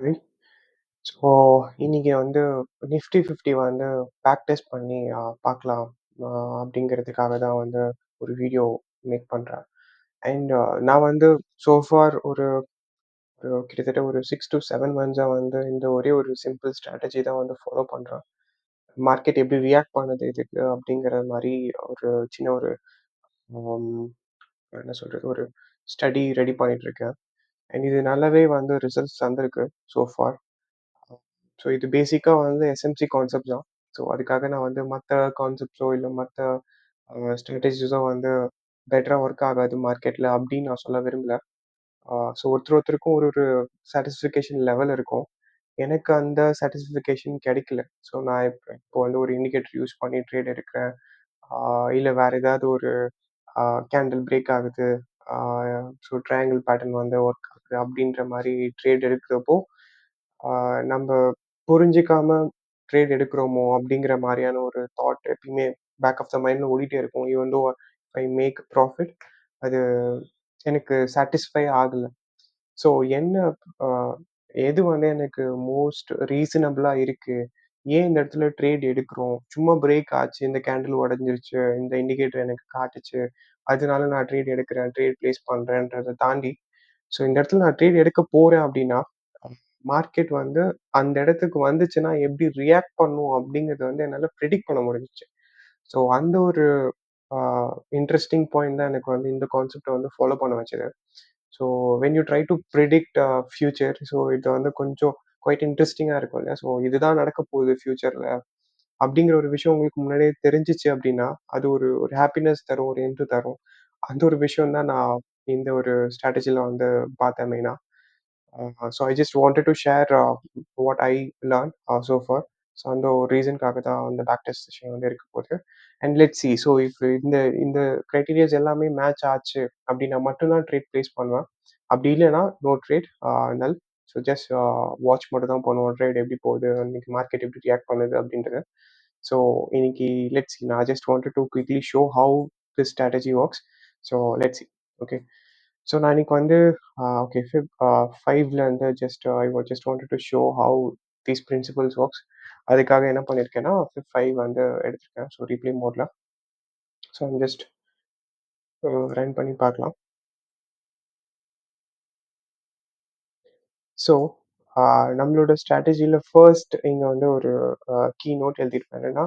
சரி. ஸோ, இன்னைக்கு வந்து நிஃப்டி 50 வந்து பேக் டெஸ்ட் பண்ணி பார்க்கலாம். அ அப்படிங்கிறதுக்காக தான் வந்து ஒரு வீடியோ மேக் பண்றேன். அண்ட் நான் வந்து சோ ஃபார் ஒரு ஒரு கிட்டத்தட்ட ஒரு 6 டூ 7 மந்த்ஸா வந்து இந்த ஒரே ஒரு சிம்பிள் ஸ்ட்ராட்டஜி தான் வந்து ஃபாலோ பண்றேன். மார்க்கெட் எப்படி ரியாக்ட் பண்ணுது இதுக்கு அப்படிங்கிற மாரி ஒரு சின்ன ஒரு ம் என்ன சொல்றது? ஒரு ஸ்டடி ரெடி பண்ணிட்டு இருக்கேன். அண்ட் இது நல்லாவே வந்து ரிசல்ட்ஸ் தந்திருக்கு சோ ஃபார். ஸோ இது பேசிக்கா வந்து எஸ்எம்சி கான்செப்ட் தான். ஸோ அதுக்காக நான் வந்து மத்த கான்செப்ட்ஸோ இல்ல மத்த ஸ்ட்ராட்டஜிஸோ வந்து பெட்டரா ஒர்க் ஆகாது மார்க்கெட்ல அப்படின்னு நான் சொல்ல விரும்பல. ஸோ ஒருத்தருக்கும் ஒரு ஒரு சாட்டிஸ்ஃபிகேஷன் லெவல் இருக்கும். எனக்கு அந்த சாட்டிஸ்ஃபிகேஷன் கிடைக்கல. ஸோ நான் இப்போ வந்து ஒரு இண்டிகேட்டர் யூஸ் பண்ணி ட்ரேட் எடுக்கிறேன். ஆ இல்ல வேற ஏதாவது ஒரு கேண்டில் பிரேக் ஆகுது. ஆ ஸோ ட்ரையாங்கிள் பேட்டர்ன் வந்து ஒர்க் ஆகுது அப்படின்ற மாரி ட்ரேட் எடுக்கிறப்போ, ஆ நம்ப புரிஞ்சுக்காம ட்ரேட் எடுக்கிறோமோ அப்படிங்கிற மாரியான ஒரு தாட் எப்பயுமே பேக் ஆஃப் த மைண்ட்ல ஓடிட்டே இருக்கும். Even though I make profit அது எனக்கு சாட்டிஸ்ஃபை ஆகல. ஸோ என்ன அ எது வந்து எனக்கு மோஸ்ட் ரீசனபிளா இருக்கு? ஏன் இந்த இடத்துல ட்ரேட் எடுக்கிறோம்? சும்மா பிரேக் ஆச்சு, இந்த கேண்டில் உடைஞ்சிருச்சு, இந்த இண்டிகேட்டர் எனக்கு காட்டுச்சு. அதனால நான் ட்ரேட் எடுக்கிறேன், ட்ரேட் பிளேஸ் பண்றேன்றத தாண்டி, ஸோ இந்த இடத்துல நான் ட்ரேட் எடுக்க போறேன் அப்படின்னா, மார்க்கெட் வந்து அந்த இடத்துக்கு வந்துச்சுன்னா எப்படி ரியாக்ட் பண்ணும் அப்படிங்கிறத வந்து என்னால பிரெடிக்ட் பண்ண முடிஞ்சுச்சு. ஸோ அந்த ஒரு ஆ இன்ட்ரஸ்டிங் பாயிண்ட் தான் எனக்கு வந்து இந்த கான்செப்ட்ட வந்து ஃபாலோ பண்ண வச்சது. So when you try to predict future so இது வந்து கொஞ்சம் குவைட் இன்ட்ரஸ்டிங்கா இருக்கும் இல்லையா? ஸோ இதுதான் நடக்கப் போகுது ஃபியூச்சர்ல. அப்படிங்கிற ஒரு விஷயம் உங்களுக்கு முன்னாடியே தெரிஞ்சுச்சு அப்படின்னா, அது ஒரு ஒரு ஹாப்பினஸ் தரும், ஒரு என்ட் தரும். அந்த ஒரு விஷயம் தான் நான் இந்த ஒரு ஸ்ட்ராட்டஜில வந்து பார்த்தேன் மெயினா. So I just wanted two share what I learn so for. So அந்த ஒரு ரீசன்க்காக தான் அந்த பேக் டெஸ்ட் செஷன் வந்து இருக்க போது. And let's see. So if இந்த இந்த கிரைட்டீரியாஸ் எல்லாமே மேட்ச் ஆச்சு அப்படின்னா மட்டும் தான் ட்ரேட் பிளேஸ் பண்ணுவேன். அப்படி இல்லைன்னா நோ ட்ரேட் நல். ஸோ ஜஸ்ட் வாட்ச் மட்டும் தான் பண்ணுவோம். ட்ரேட் எப்படி போகுது? இன்னைக்கு மார்க்கெட் எப்படி ரியாக்ட் பண்ணுது? அப்படின்றது. ஸோ இன்னைக்கு லெட்ஸ் சி. நான் just wanted to quickly show how this strategy works. So let's see. Okay. So நான் இன்னைக்கு வந்து ஓகே 5ல just I just wanted to show how these principles works. அதுக்காக என்ன பண்ணியிருக்கேன்னா, ஃபிப் 5 வந்து எடுத்திருக்கேன். ஸோ ரீப்ளே மோட்ல. ஸோ ஐம் ஜஸ்ட் ரன் பண்ணி பார்க்கலாம். ஸோ நம்மளோட ஸ்ட்ராட்டஜில ஃபர்ஸ்ட் இங்க வந்து ஒரு கீ நோட் எழுதியிருப்பேன். என்னன்னா,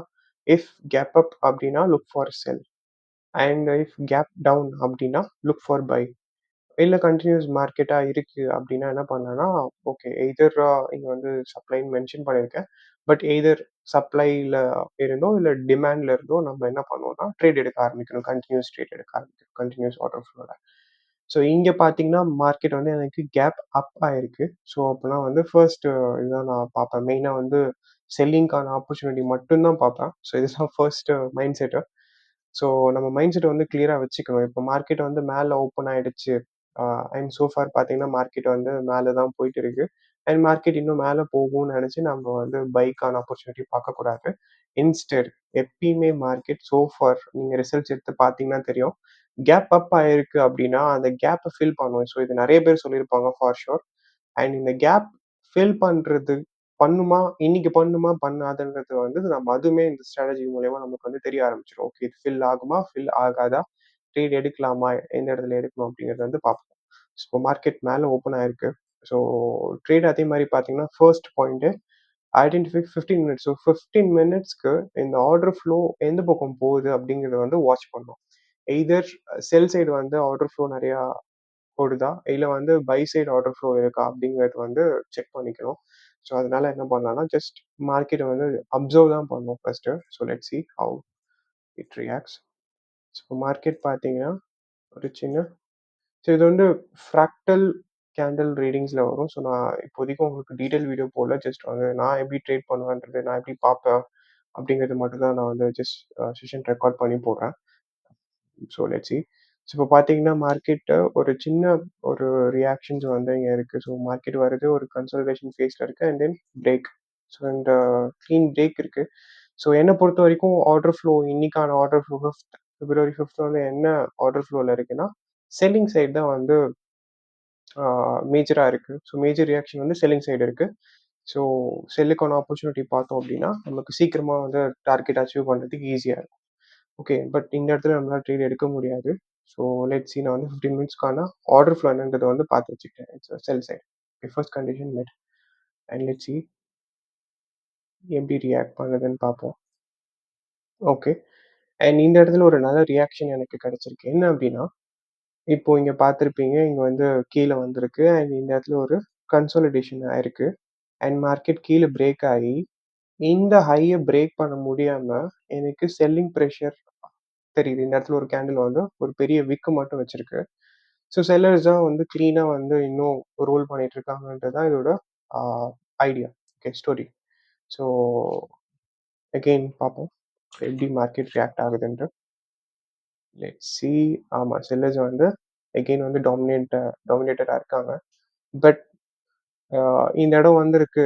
இஃப் கேப் அப் அப்படின்னா look for sell. And if gap down அப்படின்னா லுக் ஃபார் பை. இல்ல கன்டினியூஸ் மார்க்கெட்டா இருக்கு அப்டின்னா என்ன பண்ணலாம்னா, ஓகே எய்தர் இங்க வந்து சப்ளைன்னு மென்ஷன் பண்ணியிருக்கேன். பட் எய்தர் சப்ளைல இருந்தோ, இல்ல டிமாண்ட்ல இருந்தோ நம்ம என்ன பண்ணுவோம்னா, ட்ரேட் எடுக்க ஆரம்பிக்கணும். கன்டினியூஸ் ட்ரேட் எடுக்க ஆரம்பிக்கணும். கன்டினியூஸ் ஆர்டர் ஃப்ளோல. ஸோ இங்க பார்த்தீங்கன்னா, மார்க்கெட் வந்து எனக்கு கேப் அப் ஆயிருக்கு. ஸோ அப்பன்னா வந்து ஃபர்ஸ்ட் இதுதான் நான் பார்ப்பேன். மெயினா வந்து செல்லிங்க்கான ஆப்பர்ச்சுனிட்டி மட்டும் தான் பார்ப்பேன். ஸோ இதுதான் ஃபர்ஸ்ட் மைண்ட் செட்டு. ஸோ நம்ம மைண்ட் செட்ட வந்து கிளியரா வச்சுக்கணும். இப்ப மார்க்கெட் வந்து மேல ஓப்பன் ஆயிடுச்சு. ஆ அண்ட் சோ ஃபார் பார்த்தீங்கன்னா, மார்க்கெட் வந்து மேல தான் போயிட்டு இருக்கு. அண்ட் மார்க்கெட் இன்னும் மேல போகும்னு நெனச்சு நம்ம வந்து பைக்கான ஆப்பர்ச்சுனிட்டி பார்க்கக்கூடாது. இன்ஸ்டெட் எப்பயுமே மார்க்கெட் சோ ஃபார் நீங்க ரிசல்ட்ஸ் எடுத்து பார்த்தீங்கன்னா தெரியும். கேப் அப் ஆயிருக்கு அப்டின்னா, அந்த கேப்ப ஃபில் பண்ணும். ஸோ இது நெறைய பேர் சொல்லியிருப்பாங்க ஃபார் ஷூர். அண்ட் இந்த கேப் ஃபில் பண்றது பண்ணுமா, இன்னைக்கு பண்ணுமா, பண்ணாதான்றது வந்து நம்ம அதுவுமே இந்த ஸ்ட்ராட்டஜி மூலியமா நமக்கு வந்து தெரிய ஆரம்பிச்சுரும். ஓகே இது ஃபில் ஆகுமா? ஃபில் ஆகாதா? ட்ரேட் எடுக்கலாமா? எந்த இடத்துல எடுக்கணும்? அப்படிங்கிறத வந்து பார்ப்போம். ஸோ மார்க்கெட் மேல ஓப்பன் ஆயிருக்கு. ஸோ ட்ரேட் அதே மாரி பார்த்தீங்கன்னா, first point identify 15 minutes. So 15 மினிட்ஸ்க்கு இந்த ஆர்டர் ஃப்ளோ எந்த பக்கம் போகுது அப்படிங்கிறத வந்து வாட்ச் பண்ணணும். எய்தர் செல் சைடு வந்து ஆர்டர் ஃப்ளோ நெறையா ஓடுதா? இல்ல வந்து பை சைடு ஆர்டர் ஃப்ளோ இருக்கா? அப்படிங்கிறது வந்து செக் பண்ணிக்கணும். ஸோ அதனால என்ன பண்ணலாம்னா, ஜஸ்ட் மார்க்கெட்ட வந்து அப்சர்வ் தான் பண்ணணும் first. So let's see how it reacts. So market பார்த்தீங்கன்னா, ஒரு சின்ன ஸோ இது வந்து ஃப்ராக்டல் கேண்டில் ரீடிங்ஸ்ல வரும். ஸோ நான் இப்போதைக்கு உங்களுக்கு டீட்டெயில் வீடியோ போடல. ஜஸ்ட் வந்து நான் எப்படி ட்ரேட் பண்ணுவேன்றது, நான் எப்படி பார்ப்பேன் அப்படிங்கிறது மட்டும் தான் நான் வந்து ஜஸ்ட் செஷன் ரெக்கார்ட் பண்ணி போடுறேன். So let's see. ஸோ இப்போ பார்த்தீங்கன்னா, மார்க்கெட்ட ஒரு சின்ன ஒரு ரியாக்ஷன்ஸ் வந்து இங்க இருக்கு. ஸோ மார்க்கெட் வருது ஒரு கன்சாலிடேஷன் ஃபேஸ்ல இருக்கு. And then break. ஸோ இந்த கிளீன் பிரேக் இருக்கு. ஸோ என்ன பொறுத்தவரைக்கும் ஆர்டர் ஃப்ளோ இன்னைக்கான ஆர்டர் ஃப்ளோ பிப்ரவரி 5த் வந்து என்ன ஆர்டர் ஃப்ளோல இருக்குன்னா, செல்லிங் சைடு தான் வந்து ஆ மேஜரா இருக்கு. ஸோ மேஜர் ரியாக்ஷன் வந்து செல்லிங் சைடு இருக்கு. ஸோ செல்லுக்கான ஆப்பர்ச்சுனிட்டி பார்த்தோம் அப்டின்னா, நமக்கு சீக்கிரமா வந்து டார்கெட் அச்சீவ் பண்றதுக்கு ஈஸியா இருக்கும். ஓகே. பட் இந்த இடத்துல நம்மளால ட்ரேட் எடுக்க முடியாது. ஸோ லெட்ஸ் சி நான் வந்து 15 மினிட்ஸ்க்கான ஆர்டர் ஃப்ளோ என்னன்றத வந்து பார்த்து வச்சுக்கிட்டேன். It's sell side. Okay. First condition met. And let's see எப்படி ரியாக்ட் பண்ணுதுன்னு பார்ப்போம். ஓகே. அண்ட் இந்த இடத்துல ஒரு நல்ல ரியாக்ஷன் எனக்கு கிடைச்சிருக்கு. என்ன அப்டின்னா, இப்போ இங்க பார்த்திருப்பீங்க. இங்க வந்து கீழ வந்திருக்கு. அண்ட் இந்த இடத்துல ஒரு கன்சாலிடேஷன் ஆயிருக்கு. அண்ட் மார்க்கெட் கீழ பிரேக் ஆயி, இந்த ஹைய பிரேக் பண்ண முடியாம, எனக்கு செல்லிங் பிரஷர் தெரியுது. இந்த இடத்துல ஒரு கேண்டில் வந்து ஒரு பெரிய விக் மட்டும் வச்சிருக்கு. ஸோ செல்லர்ஸ் தான் வந்து கிளீனா வந்து இன்னும் ரோல் பண்ணிட்டு இருக்காங்கன்றது தான் இதோட ஆ idea. Okay story. So again பார்ப்போம். எப்படி மார்க்கெட் ரியாக்ட் ஆகுதுன்ட்டு. Let's see. ஆமா செல்லர்ஸ் வந்து அகெயின் வந்து டாமினேட்டரா இருக்காங்க. பட் அ இந்த இடம் வந்திருக்கு.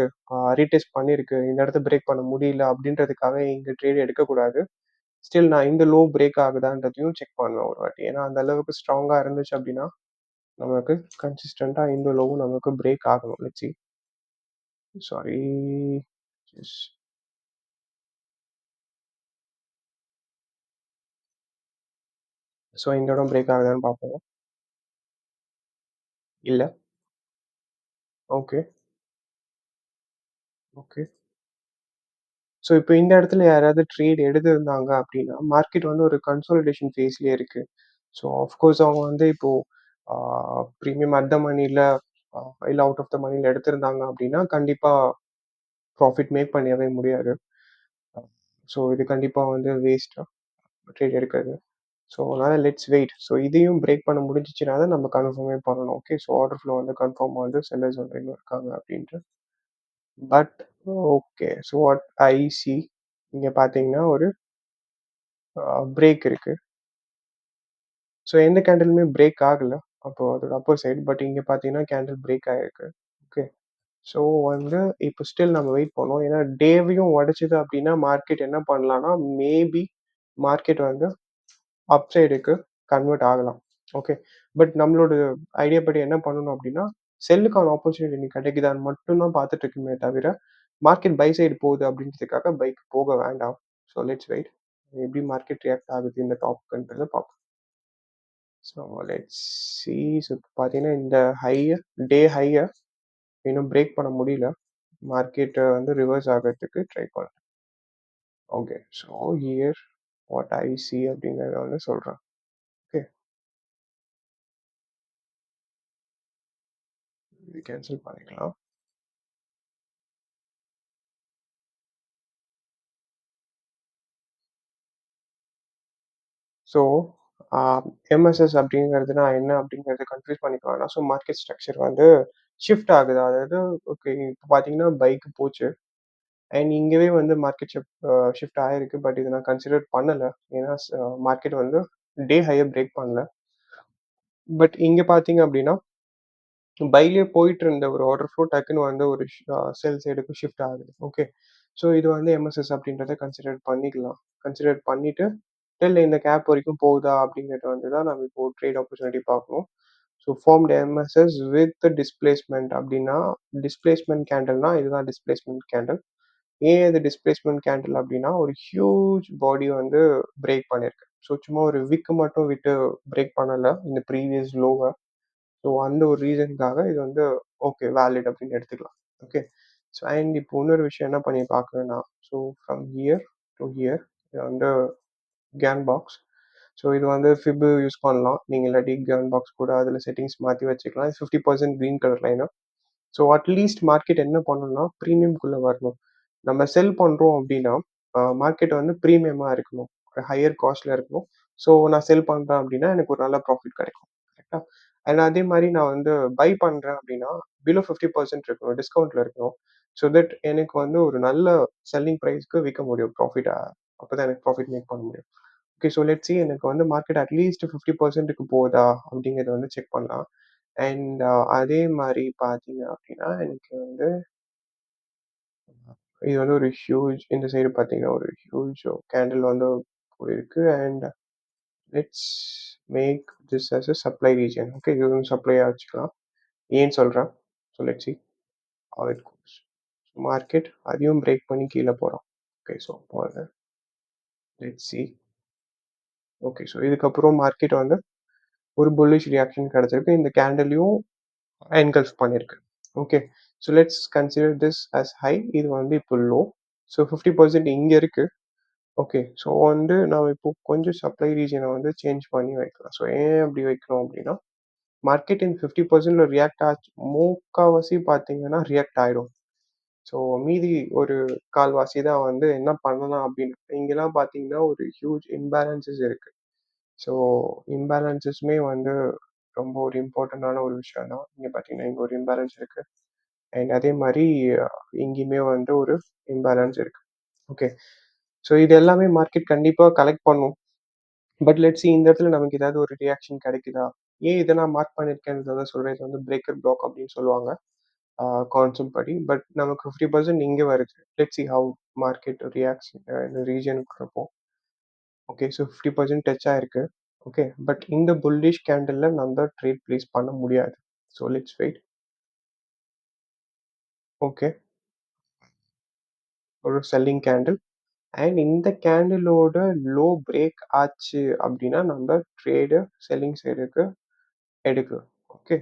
ரீடெஸ்ட் பண்ணியிருக்கு. இந்த இடத்த பிரேக் பண்ண முடியல அப்படின்றதுக்காக இங்க ட்ரேட் எடுக்கக்கூடாது. ஸ்டில் நான் இந்த லோ பிரேக் ஆகுதான்றதையும் செக் பண்ணுவேன் ஒரு வாட்டி. ஏன்னா அந்த அளவுக்கு ஸ்ட்ராங்கா இருந்துச்சு அப்படின்னா, நமக்கு கன்சிஸ்டன்ட்டா இந்த லோவும் நமக்கு பிரேக் ஆகணும். Let's see. Sorry. Yes. So இந்த இடம் பிரேக் ஆகுதான்னு பார்ப்போம். இல்ல. Okay, okay. ஸோ இப்போ இந்த இடத்துல யாராவது ட்ரேட் எடுத்திருந்தாங்க அப்படின்னா, மார்க்கெட் வந்து ஒரு கன்சாலிடேஷன் ஃபேஸ்லயே இருக்கு. ஸோ ஆஃப்கோர்ஸ் அவங்க வந்து இப்போ ஆ பிரீமியம் அட் த மனில இல்ல அவுட் ஆஃப் த மனில எடுத்திருந்தாங்க அப்படின்னா, கண்டிப்பா ப்ராஃபிட் மேக் பண்ணவே முடியாது. ஸோ இது கண்டிப்பா வந்து வேஸ்ட் ட்ரேட் எடுக்கிறது. ஸோ அதனால லெட்ஸ் வெயிட். ஸோ இதையும் பிரேக் பண்ண முடிஞ்சுச்சுனா தான் நம்ம கன்ஃபார்மே பண்ணணும். ஓகே. ஸோ ஆர்டர் ஃப்ளோ வந்து கன்ஃபார்மா வந்து செல்லர்ஸ் வந்து இன்னும் இருக்காங்க அப்படின்ட்டு. But okay. So what I C இங்க பார்த்தீங்கன்னா ஒரு பிரேக் இருக்கு. ஸோ எந்த கேண்டிலுமே பிரேக் ஆகல. அப்போ அதோட அப்பர் சைடு. பட் இங்க பார்த்தீங்கன்னா கேண்டில் பிரேக் ஆயிருக்கு. ஓகே. ஸோ வந்து இப்போ ஸ்டில் நம்ம வெயிட் பண்ணுவோம். ஏன்னா டேவையும் உடைச்சது அப்படின்னா மார்க்கெட் என்ன பண்ணலாம்னா, மேபி மார்க்கெட் வந்து அப் சைடுக்கு கன்வெர்ட் ஆகலாம். ஓகே. பட் நம்மளோட ஐடியா படி என்ன பண்ணணும் அப்டின்னா, செல்லுக்கான ஆப்பர்ச்சுனிட்டி இன்னைக்கு கிடைக்குதான்னு மட்டும் தான் பார்த்துட்டு இருக்கோமே தவிர, மார்க்கெட் பை சைடு போகுது அப்டின்றதுக்காக பைக்கு போக வேண்டாம். So let's wait. எப்படி மார்க்கெட் ரியாக்ட் ஆகுது இந்த டாப்க்குன்றத பார்ப்போம். So let's see. ஸோ இப்ப பார்த்தீங்கன்னா, இந்த ஹைய இன்னும் பிரேக் பண்ண முடியல. மார்க்கெட் வந்து ரிவர்ஸ் ஆகறதுக்கு ட்ரை பண்றேன். Okay. So here what I C அப்படிங்கிறத வந்து சொல்றேன். ஓகே. இது கேன்சல் பண்ணிக்கலாம். ஸோ, ஆ எம்எஸ்எஸ் அப்படிங்கிறதுனா என்ன அப்படிங்கிறத கன்ஃப்யூஸ் பண்ணிக்க வேணாம். ஸோ, மார்க்கெட் ஸ்ட்ரக்சர் வந்து ஷிஃப்ட் ஆகுது. அதாவது ஓகே இப்ப பார்த்தீங்கன்னா, பைக்கு போச்சு. அண்ட் இங்கவே வந்து மார்க்கெட் ஷிஃப்ட் ஆயிருக்கு. பட் இத நான் கன்சிடர் பண்ணல. ஏன்னா மார்க்கெட் வந்து டே ஹைய பிரேக் பண்ணல. பட் இங்க பார்த்தீங்க அப்படின்னா, பைலயே போயிட்டு இருந்த ஒரு ஆர்டர் ஃப்ளோ டக்குன்னு வந்து ஒரு செல் சைடுக்கு ஷிஃப்ட் ஆகுது. ஓகே. ஸோ, இது வந்து எம்எஸ்எஸ் அப்படின்றத கன்சிடர் பண்ணிக்கலாம். கன்சிடர் பண்ணிட்டு, டில் இந்த கேப் வரைக்கும் போகுதா அப்படிங்கிறத வந்து தான் நம்ம இப்போ ட்ரேட் ஆப்பர்ச்சுனிட்டி பார்க்கணும். So, formed MSS with displacement அப்படின்னா, டிஸ்பிளேஸ்மென்ட் கேண்டில்னா இதுதான் டிஸ்பிளேஸ்மென்ட் கேண்டில். ஏன் இது டிஸ்பிளேஸ்மென்ட் கேண்டில் அப்படின்னா, ஒரு ஹியூஜ் பாடி வந்து பிரேக் பண்ணியிருக்கு. ஸோ, சும்மா ஒரு விக் மட்டும் விட்டு பிரேக் பண்ணல. இந்த ப்ரீவியஸ் லோவ. ஸோ அந்த ஒரு ரீசனுக்காக இது வந்து ஓகே வேலிட் அப்படின்னு எடுத்துக்கலாம். ஓகே. ஸோ அண்ட் இப்போ இன்னொரு விஷயம் என்ன பண்ணி பார்க்குறேன்னா, so from here to here இது வந்து கேன் பாக்ஸ். ஸோ இது வந்து ஃபிப் யூஸ் பண்ணலாம். நீங்க இல்லாட்டி கேன் பாக்ஸ் கூட அதில செட்டிங்ஸ் மாத்தி வச்சுக்கலாம். 50% green colour line. So at least market என்ன பண்ணணும்னா, பிரீமியம்குள்ள வரணும். நம்ம செல் பண்றோம் அப்டின்னா, மார்க்கெட் வந்து பிரீமியமா இருக்கணும். ஒரு ஹையர் காஸ்ட்ல இருக்கணும். ஸோ நான் செல் பண்றேன் அப்டின்னா, எனக்கு ஒரு நல்ல ப்ராஃபிட் கிடைக்கும். கரெக்ட்டா? அண்ட் அதே மாரி நான் வந்து பை பண்றேன் அப்டின்னா, பிலோ 50% இருக்கணும். டிஸ்கவுண்ட்ல இருக்கணும். ஸோ தட் எனக்கு வந்து ஒரு நல்ல செல்லிங் பிரைஸ்க்கு விக்க முடியும். அப்பதான் எனக்கு ப்ராஃபிட் மேக் பண்ண முடியும். ஓகே. ஸோ லெட்ஸ் சி எனக்கு வந்து மார்க்கெட் அட்லீஸ்ட் 50%க்கு போதா? அப்டிங்கிறத வந்து செக் பண்ணலாம். அண்ட் அதே மாரி பார்த்தீங்க அப்டின்னா, எனக்கு வந்து இது வந்து ஒரு ஹியூஜ் இந்த சைடு பார்த்தீங்கன்னா, ஒரு ஹியூஜ் கேண்டில் வந்து போயிருக்கு. And let's make this as a supply region. Okay. இது வந்து சப்ளையா வச்சுக்கலாம். ஏன்னு சொல்றேன். So let's see how it goes. Market அதையும் பிரேக் பண்ணி கீழ போறோம். ஓகே. ஸோ அப்போ லெட்ஸ் சி. ஓகே. ஸோ இதுக்கப்புறம் மார்க்கெட் வந்து ஒரு புல்லிஷ் ரியாக்ஷன் கிடைச்சிருக்கு. இந்த கேண்டிலையும் என்கல்ஃப் பண்ணியிருக்கு. Okay. So let's consider this as high. இது வந்து இப்போ லோ. ஸோ 50% இங்க இருக்கு. ஓகே. ஸோ வந்து நம்ம இப்போ கொஞ்சம் சப்ளை ரீஜியன வந்து சேஞ்ச் பண்ணி வைக்கலாம். ஸோ ஏன் அப்படி வைக்கிறோம் அப்படின்னா, மார்க்கெட் இந்த 50%ல ரியாக்ட் ஆச்சு முக்காவாசி பார்த்தீங்கன்னா ரியாக்ட் ஆயிடும். ஸோ மீதி ஒரு 1/4வாசி தான் வந்து என்ன பண்ணலாம் அப்படின்னு. இங்கலாம் பார்த்தீங்கன்னா ஒரு ஹியூஜ் இம்பேலன்ஸஸ் இருக்கு. ஸோ இம்பேலன்ஸஸுமே வந்து ரொம்ப ஒரு இம்பார்ட்டன்டான ஒரு விஷயம் தான். இங்க பார்த்தீங்கன்னா, இங்க ஒரு இம்பேலன்ஸ் இருக்கு. அண்ட் அதே மாரி இங்கேயுமே வந்து ஒரு இம்பேலன்ஸ் இருக்கு. ஓகே. ஸோ இது எல்லாமே மார்க்கெட் கண்டிப்பா கலெக்ட் பண்ணும். பட் லெட்ஸ் சி இந்த இடத்துல நமக்கு ஏதாவது ஒரு ரியாக்ஷன் கிடைக்குதா? ஏன் இத நான் மார்க் பண்ணியிருக்கேன்றத சொல்றேன். இது வந்து பிரேக்கர் ப்ளாக் அப்படின்னு சொல்லுவாங்க. கான்செப்ட் படி. பட் நமக்கு 50% இங்க வருது. Let's see how market reacts இந்த ரீஜியன்க்குறப்போ. ஓகே. ஸோ 50% டச் ஆயிருக்கு. ஓகே. பட் இந்த புல்லிஷ் கேண்டில்ல நம்ம ட்ரேட் பிளேஸ் பண்ண முடியாது. So let's wait. ஓகே. ஒரு செல்லிங் கேண்டில். அண்ட் இந்த கேண்டிலோட லோ பிரேக் ஆச்சு அப்படின்னா, நம்ம ட்ரேட செல்லிங் சைடுக்கு எடுக்கலாம். ஓகே.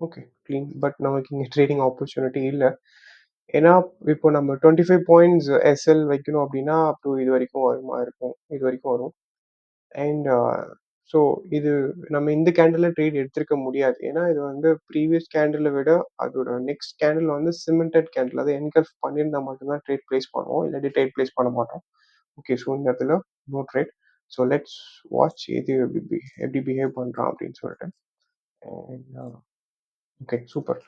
ஓகே. கிளீன். பட் நமக்கு இங்க ட்ரேடிங் ஆப்பர்ச்சுனிட்டி இல்ல. ஏன்னா, இப்போ நம்ம 25 பாயிண்ட்ஸ் எஸ்எல் வைக்கணும் அப்படின்னா, அப் டூ இதுவரைக்கும் வருமா இருக்கும். இதுவரைக்கும் வரும். அண்ட் ஸோ இது நம்ம இந்த கேண்டில்ல ட்ரேட் எடுத்திருக்க முடியாது. ஏன்னா, இது வந்து ப்ரீவியஸ் கேண்டில விட அதோட நெக்ஸ்ட் கேண்டில் வந்து சிமெண்டட் கேண்டில். அத என்கல்ஃப் பண்ணியிருந்தா மட்டும் தான் ட்ரேட் பிளேஸ் பண்ணுவோம். இல்லாட்டி ட்ரேட் பிளேஸ் பண்ண மாட்டோம். ஓகே. ஸோ இந்த இடத்துல no trade. So let's watch இது எப்படி பிஹேவ் பண்றான் அப்படின்னு சொல்லிட்டு. And okay. சூப்பர்.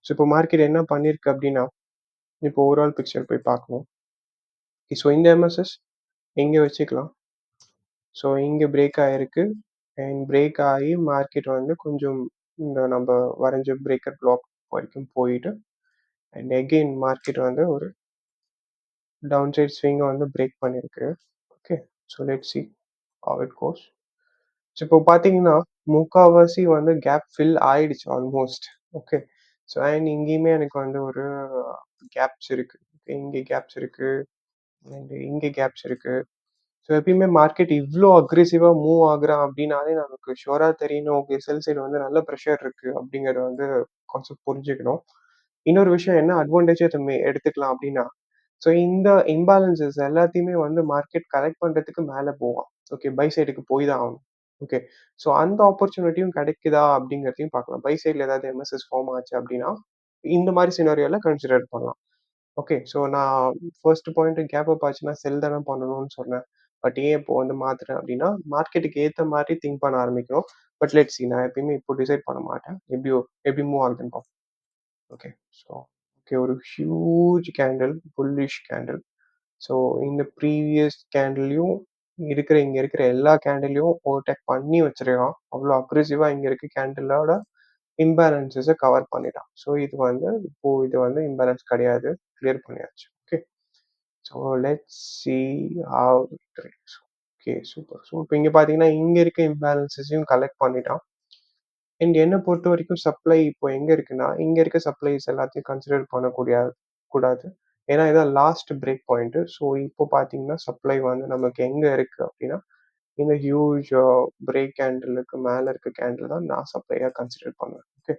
ஸோ இப்போ மார்க்கெட் என்ன பண்ணியிருக்கு அப்படின்னா, இப்போ ஓவரால் பிக்சர் போய் பார்க்கணும். ஸோ இந்த எம்எஸ்எஸ் இங்க வச்சுக்கலாம். ஸோ இங்க பிரேக் ஆயிருக்கு. அண்ட் பிரேக் ஆகி மார்க்கெட் வந்து கொஞ்சம் இந்த நம்ப வரைஞ்ச பிரேக்கர் ப்ளாக் வரைக்கும் போயிட்டு, அண்ட் அகெயின் மார்க்கெட் வந்து ஒரு டவுன் சைட் ஸ்விங்க வந்து பிரேக் பண்ணியிருக்கு. Okay. So let's see how it cos. So இப்போ பார்த்தீங்கன்னா, முக்காவாசி வந்து கேப் ஃபில் ஆயிடுச்சு ஆல்மோஸ்ட். ஓகே. ஸோ அண்ட் இங்கேயுமே எனக்கு வந்து ஒரு கேப்ஸ் இருக்கு. இங்க கேப்ஸ் இருக்கு. அண்ட் இங்க கேப்ஸ் இருக்கு. ஸோ எப்பயுமே மார்க்கெட் இவ்ளோ அக்ரெசிவா மூவ் ஆகுறான் அப்டின்னாலே நமக்கு ஷூரா தெரியணும். ஓகே. செல் சைடு வந்து நல்ல பிரஷர் இருக்கு அப்டிங்கிறத வந்து கான்செப்ட் புரிஞ்சுக்கணும். இன்னொரு விஷயம் என்ன அட்வான்டேஜா எடுத்துக்கலாம் அப்டின்னா, ஸோ இந்த இம்பேலன்ஸஸ் எல்லாத்தையுமே வந்து மார்க்கெட் கரெக்ட் பண்றதுக்கு மேல போவான். ஓகே. பை சைடுக்கு போய் தான் ஆகணும். ஓகே. ஸோ அந்த ஆப்பர்ச்சுனிட்டியும் கிடைக்குதா அப்டிங்கிறதையும் பார்க்கலாம். பை சைட்ல ஏதாவது எம்எஸ்எஸ் ஃபார்ம் ஆச்சு அப்டின்னா, இந்த மாரி சினாரியோல கன்சிடர் பண்ணலாம். ஓகே. ஸோ நான் ஃபர்ஸ்ட் பாயிண்ட் கேப் அப் ஆச்சுன்னா செல் தானே பண்ணணும்னு சொன்னேன். பட் ஏன் இப்போ வந்து மாத்துறேன் அப்டின்னா, மார்க்கெட்டுக்கு ஏத்த மாரி திங்க் பண்ண ஆரம்பிக்கணும். பட் லெட்ஸ் சி நான் எப்பயுமே இப்போ டிசைட் பண்ண மாட்டேன். எப்படி மூவ் ஆகுதுன்னு பார்ப்போம். ஓகே. ஸோ ஓகே ஒரு huge candle, bullish candle. So இந்த ப்ரீவியஸ் கேண்டில்லயும் இங்க இருக்கிற எல்லா கேண்டிலையும் ஓவர்டேக் பண்ணி வச்சிருக்கான். அவ்ளோ அக்ரெசிவா இங்க இருக்க கேண்டிலோட இம்பேலன்ஸஸ கவர் பண்ணிட்டான். ஸோ இது வந்து இப்போ இது வந்து இம்பேலன்ஸ் கிடையாது. கிளியர் பண்ணியாச்சு. Okay. So let's see how it trades. Okay super. So இப்போ இங்க பார்த்தீங்கன்னா, இங்க இருக்க இம்பேலன்ஸஸையும் கலெக்ட் பண்ணிட்டான். அண்ட் என்ன பொறுத்தவரைக்கும் சப்ளை இப்போ எங்க இருக்குன்னா, இங்க இருக்க சப்ளைஸ் எல்லாத்தையும் கன்சிடர் கூடாது. ஏன்னா இதான் லாஸ்ட் பிரேக் பாயிண்ட். ஸோ இப்போ பார்த்தீங்கன்னா, சப்ளை வந்து நமக்கு எங்க இருக்கு அப்படின்னா, இந்த ஹியூஜ் பிரேக் கேண்டிலுக்கு மேல இருக்க கேண்டில் தான் நான் சப்ளையா கன்சிடர் பண்ணுவேன். ஓகே.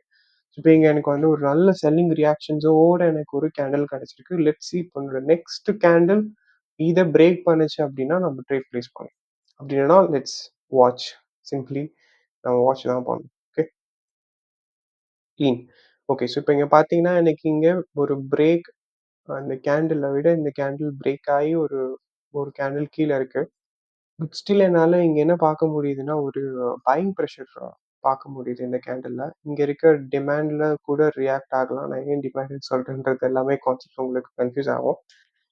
இப்போ இங்க எனக்கு வந்து ஒரு நல்ல செல்லிங் ரியாக்ஷன்ஸோட எனக்கு ஒரு கேண்டில் கிடைச்சிருக்கு. லெட்ஸ் சி இப்போ நெக்ஸ்ட் கேண்டில் இத பிரேக் பண்ணுச்சு அப்படின்னா, நம்ம ட்ரேட் பிளேஸ் பண்ணலாம். அப்படி இல்லைன்னா லெட்ஸ் வாட்ச். சிம்ப்ளி நம்ம வாட்ச் தான் பண்ணணும். ஓகே. கிளீன். ஓகே. ஸோ இப்போ இங்க பார்த்தீங்கன்னா, எனக்கு இங்க ஒரு பிரேக் அந்த கேண்டில விட இந்த கேண்டில் பிரேக் ஆயி ஒரு ஒரு கேண்டில் கீழ இருக்கு. பட் ஸ்டில் என்னால இங்க என்ன பார்க்க முடியுதுன்னா, ஒரு பையிங் பிரஷர் பார்க்க முடியுது இந்த கேண்டில்ல. இங்க இருக்க டிமாண்ட்ல கூட ரியாக்ட் ஆகலாம். நான் ஏன் டிமாண்ட்ன்னு சொல்றேன்றது எல்லாமே கான்செப்ட்ஸ் உங்களுக்கு கன்ஃப்யூஸ் ஆகும்.